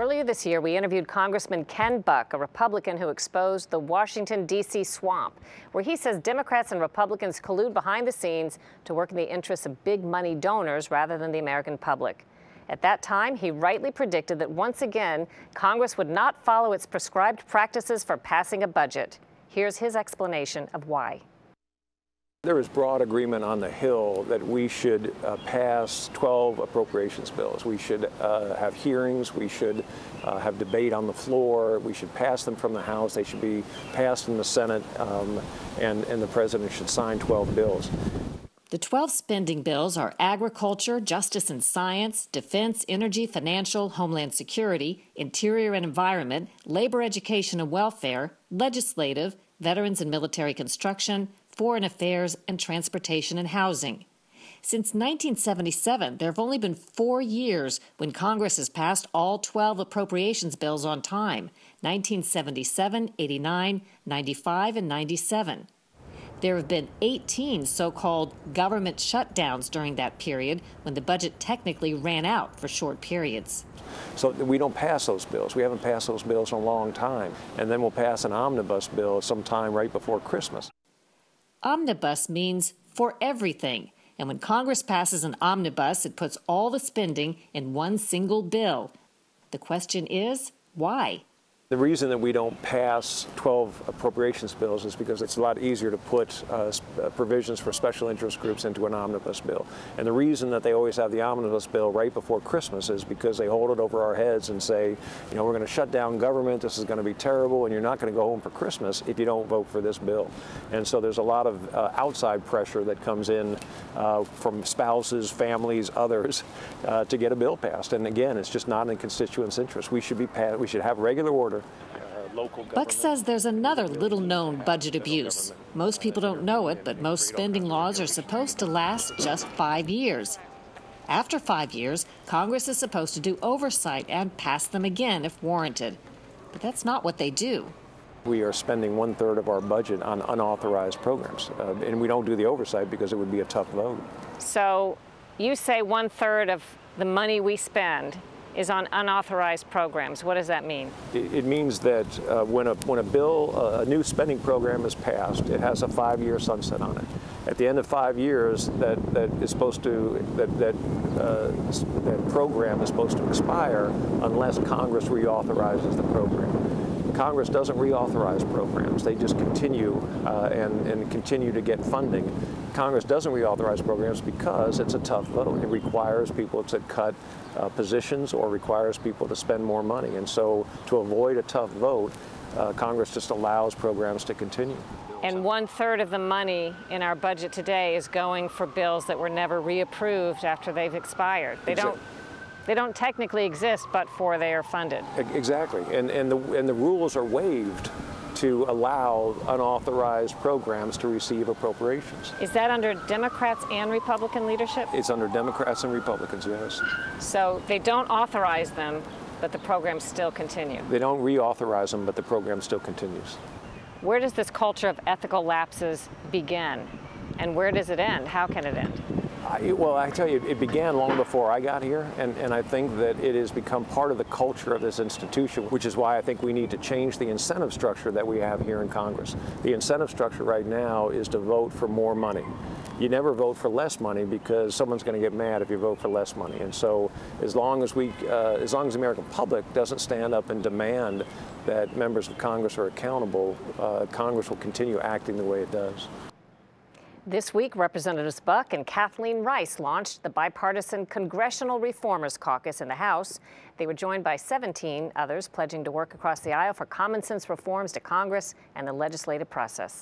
Earlier this year, we interviewed Congressman Ken Buck, a Republican who exposed the Washington, D.C. swamp, where he says Democrats and Republicans collude behind the scenes to work in the interests of big money donors rather than the American public. At that time, he rightly predicted that once again, Congress would not follow its prescribed practices for passing a budget. Here's his explanation of why. There is broad agreement on the Hill that we should pass 12 appropriations bills. We should have hearings. We should have debate on the floor. We should pass them from the House. They should be passed in the Senate, and the President should sign 12 bills. The 12 spending bills are agriculture, justice and science, defense, energy, financial, homeland security, interior and environment, labor, education and welfare, legislative, veterans and military construction, foreign affairs, and transportation and housing. Since 1977, there have only been 4 years when Congress has passed all 12 appropriations bills on time: 1977, 89, 95, and 97. There have been 18 so-called government shutdowns during that period when the budget technically ran out for short periods. So we don't pass those bills. We haven't passed those bills in a long time. And then we'll pass an omnibus bill sometime right before Christmas. Omnibus means for everything. And when Congress passes an omnibus, it puts all the spending in one single bill. The question is, why? The reason that we don't pass 12 appropriations bills is because it's a lot easier to put provisions for special interest groups into an omnibus bill. And the reason that they always have the omnibus bill right before Christmas is because they hold it over our heads and say, you know, we're going to shut down government, this is going to be terrible, and you're not going to go home for Christmas if you don't vote for this bill. And so there's a lot of outside pressure that comes in from spouses, families, others to get a bill passed. And again, it's just not in constituents' interest. We should have regular order. Buck says there's another little-known budget abuse. Most people don't know it, but most spending laws are supposed to last just 5 years. After 5 years, Congress is supposed to do oversight and pass them again if warranted. But that's not what they do. We are spending 1/3 of our budget on unauthorized programs, and we don't do the oversight because it would be a tough vote. So you say 1/3 of the money we spend is on unauthorized programs. What does that mean? It means that when a bill, a new spending program is passed, it has a 5-year sunset on it. At the end of 5 years, that program is supposed to expire unless Congress reauthorizes the program. Congress doesn't reauthorize programs. They just continue and continue to get funding. Congress doesn't reauthorize programs because it's a tough vote. It requires people to cut positions or requires people to spend more money. And so to avoid a tough vote, Congress just allows programs to continue. And 1/3 of the money in our budget today is going for bills that were never reapproved after they've expired. They don't technically exist, but for they are funded. Exactly, and the rules are waived to allow unauthorized programs to receive appropriations. Is that under Democrats and Republican leadership? It's under Democrats and Republicans, yes. So they don't authorize them, but the programs still continue. They don't reauthorize them, but the program still continues. Where does this culture of ethical lapses begin? And where does it end? How can it end? Well, I tell you, it began long before I got here, and I think that it has become part of the culture of this institution, which is why I think we need to change the incentive structure that we have here in Congress. The incentive structure right now is to vote for more money. You never vote for less money because someone's going to get mad if you vote for less money. And so as long as the American public doesn't stand up and demand that members of Congress are accountable, Congress will continue acting the way it does. This week, Representatives Buck and Kathleen Rice launched the bipartisan Congressional Reformers Caucus in the House. They were joined by 17 others pledging to work across the aisle for common sense reforms to Congress and the legislative process.